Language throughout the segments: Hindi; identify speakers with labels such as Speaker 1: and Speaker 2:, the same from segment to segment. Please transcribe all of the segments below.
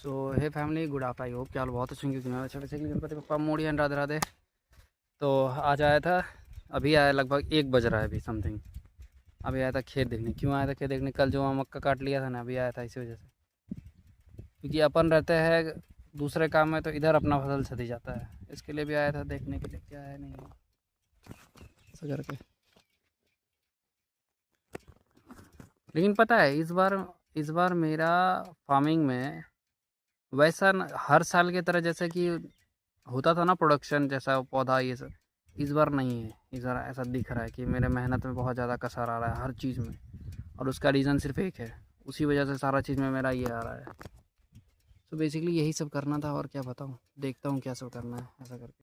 Speaker 1: So hey family, good after. I hope क्या हाल बहुत अच्छे होंगे। मैं छोटे से गणपति पप्पा मोड़ी एंड राधे राधे। तो आज आया था, अभी आया, लगभग 1 बज रहा है अभी समथिंग। अभी आया था खेत देखने। क्यों आया था खेत देखने? कल जो मक्का काट लिया था ना, अभी आया था इसी वजह से। क्योंकि अपन रहते हैं दूसरे काम में, तो इधर अपना फसल सधी जाता है। इसके लिए भी आया था देखने के लिए क्या है नहीं है, ऐसा करके। लेकिन पता है इस बार मेरा फार्मिंग में वैसा हर साल की तरह जैसे कि होता था ना प्रोडक्शन जैसा पौधा ये सब, इस बार नहीं है। इस बार ऐसा दिख रहा है कि मेरे मेहनत में बहुत ज़्यादा कसर आ रहा है हर चीज़ में। और उसका रीज़न सिर्फ एक है, उसी वजह से सारा चीज़ में मेरा ये आ रहा है। तो बेसिकली यही सब करना था, और क्या बताऊँ, देखता हूँ क्या सब करना है ऐसा करके।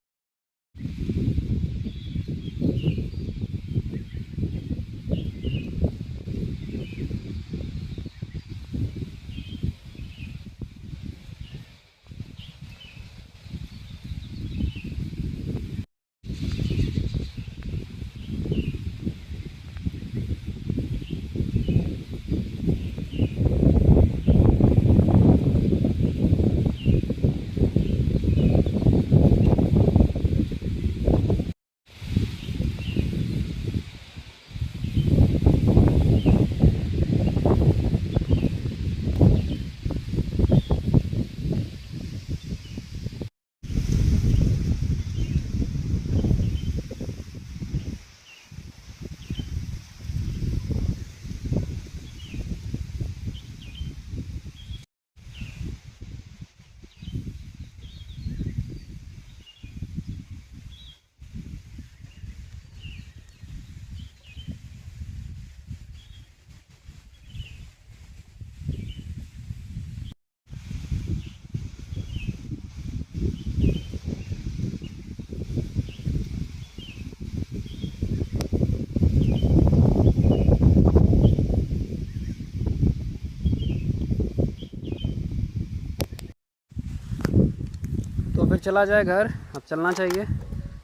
Speaker 1: तो फिर चला जाए घर, अब चलना चाहिए।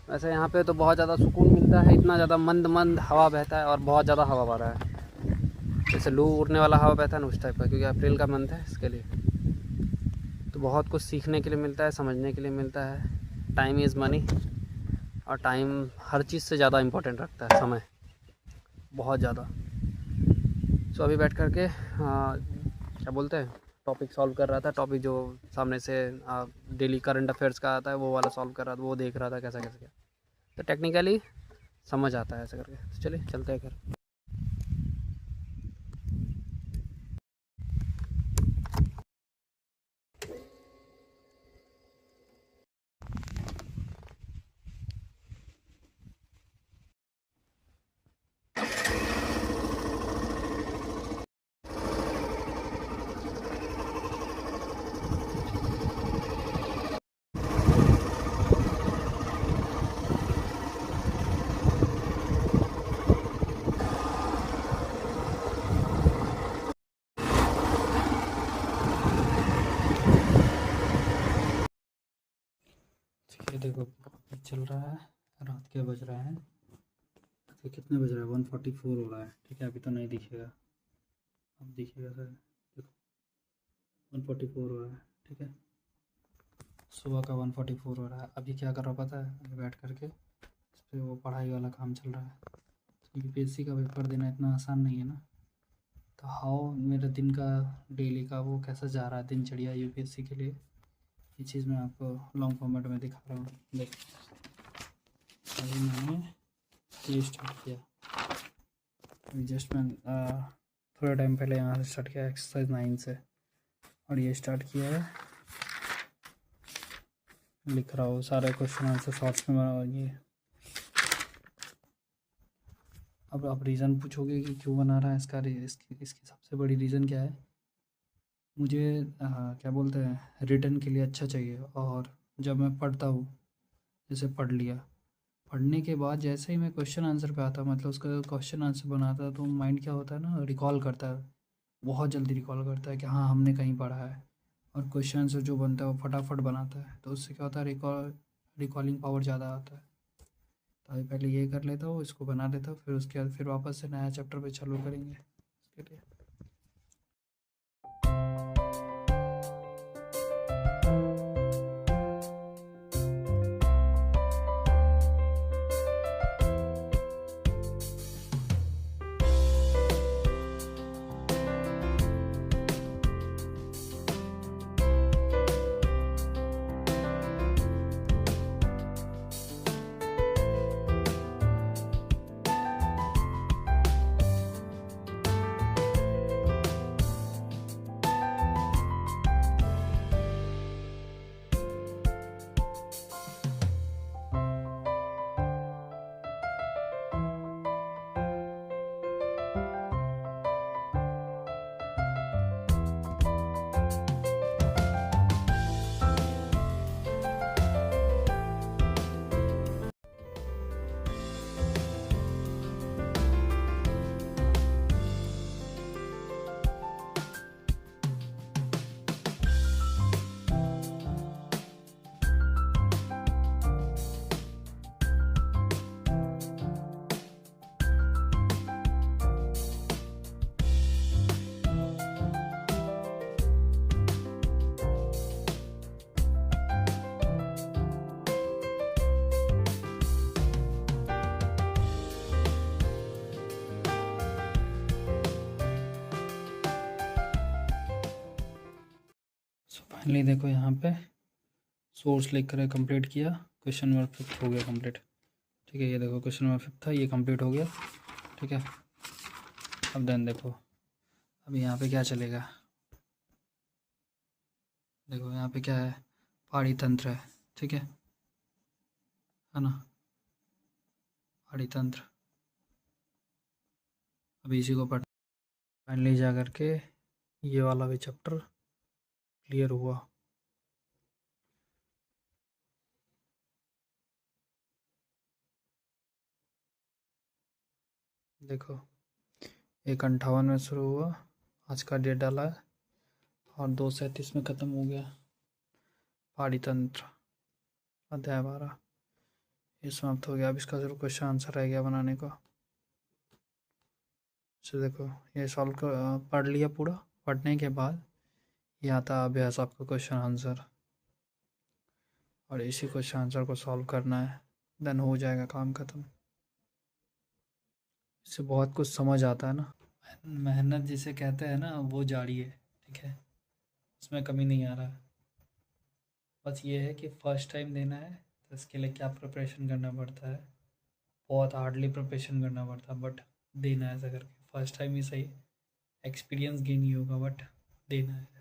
Speaker 1: वैसे यहाँ पे तो बहुत ज़्यादा सुकून मिलता है, इतना ज़्यादा मंद मंद हवा बहता है, और बहुत ज़्यादा हवा बह रहा है, जैसे लू उड़ने वाला हवा बहता है ना, उस टाइप का। क्योंकि अप्रैल का मंथ है, इसके लिए तो बहुत कुछ सीखने के लिए मिलता है, समझने के लिए मिलता है। टाइम इज़ मनी, और टाइम हर चीज़ से ज़्यादा इम्पोर्टेंट रखता है, समय बहुत ज़्यादा। सो अभी बैठ कर के क्या बोलते हैं, टॉपिक सॉल्व कर रहा था। टॉपिक जो सामने से डेली करंट अफेयर्स का आता है, वो वाला सॉल्व कर रहा था, वो देख रहा था कैसा कैसे क्या। तो टेक्निकली समझ आता है ऐसा करके। तो चलिए चलते हैं घर। ये देखो चल रहा है, रात के बज रहे हैं, तो कितने बज रहा है, 1:44 हो रहा है। ठीक है, अभी तो नहीं दिखेगा, अब दिखेगा सर। देखो 1:44 हो रहा है, ठीक है, सुबह का 1:44 हो रहा है। अभी क्या कर रहा पता है? अभी बैठ करके इस पर वो पढ़ाई वाला काम चल रहा है। यूपीएससी का पेपर देना इतना आसान नहीं है ना। तो हाउ मेरा दिन का, डेली का वो कैसा जा रहा है दिनचर्या यूपीएससी के लिए, ये चीज़ मैं आपको लॉन्ग फॉर्मेट में दिखा रहा हूँ। देख, अभी मैंने ये स्टार्ट किया, अभी जस्ट मैं थोड़ा टाइम पहले यहाँ से स्टार्ट किया एक्सरसाइज 9 से, और ये स्टार्ट किया है, लिख रहा हूँ सारे क्वेश्चन आंसर शॉर्ट्स में बना ये। अब आप रीज़न पूछोगे कि क्यों बना रहा है इसकी सबसे बड़ी रीज़न क्या है? मुझे क्या बोलते हैं, रिटर्न के लिए अच्छा चाहिए। और जब मैं पढ़ता हूँ, जैसे पढ़ लिया, पढ़ने के बाद जैसे ही मैं क्वेश्चन आंसर पे आता, मतलब उसका क्वेश्चन आंसर बनाता, तो माइंड क्या होता है ना, रिकॉल करता है, बहुत जल्दी रिकॉल करता है कि हाँ हमने कहीं पढ़ा है। और क्वेश्चन आंसर जो बनता है वो फटाफट बनाता है, तो उससे क्या होता है, रिकॉलिंग पावर ज़्यादा आता है। तो अभी पहले ये कर लेता हूँ, इसको बना लेता हूँ, फिर उसके बाद फिर वापस से नया चैप्टर पे चालू करेंगे इसके लिए। सो फाइनली देखो यहाँ पे सोर्स लिख कर कंप्लीट किया, क्वेश्चन नंबर 5 हो गया कंप्लीट। ठीक है, ये देखो क्वेश्चन नंबर 5 था, ये कंप्लीट हो गया। ठीक है, अब देन देखो अब यहाँ पे क्या चलेगा। देखो यहाँ पे क्या है, पहाड़ी तंत्र है। ठीक है ना, पहाड़ी तंत्र। अभी इसी को पढ़ फाइनली जा करके ये वाला भी चैप्टर क्लियर हुआ। देखो 1:58 में शुरू हुआ, आज का डेट डाला है और 2:37 में ख़त्म हो गया। पहाड़ी तंत्र अध्याय 12 ये समाप्त हो गया। अब इसका सिर्फ क्वेश्चन आंसर रह गया बनाने का। तो देखो ये सॉल्व कर पढ़ लिया पूरा। पढ़ने के बाद ये आता अभ्यास आपका क्वेश्चन आंसर, और इसी क्वेश्चन आंसर को सॉल्व करना है, देन हो जाएगा काम ख़त्म। इससे बहुत कुछ समझ आता है ना। मेहनत जिसे कहते हैं ना वो जारी है। ठीक है, उसमें कमी नहीं आ रहा है। बस ये है कि फ़र्स्ट टाइम देना है तो इसके लिए क्या प्रिपरेशन करना पड़ता है, बहुत हार्डली प्रिपरेशन करना पड़ता है, बट देना है ऐसा करके। फ़र्स्ट टाइम ही सही, एक्सपीरियंस गेन ही होगा बट देना है।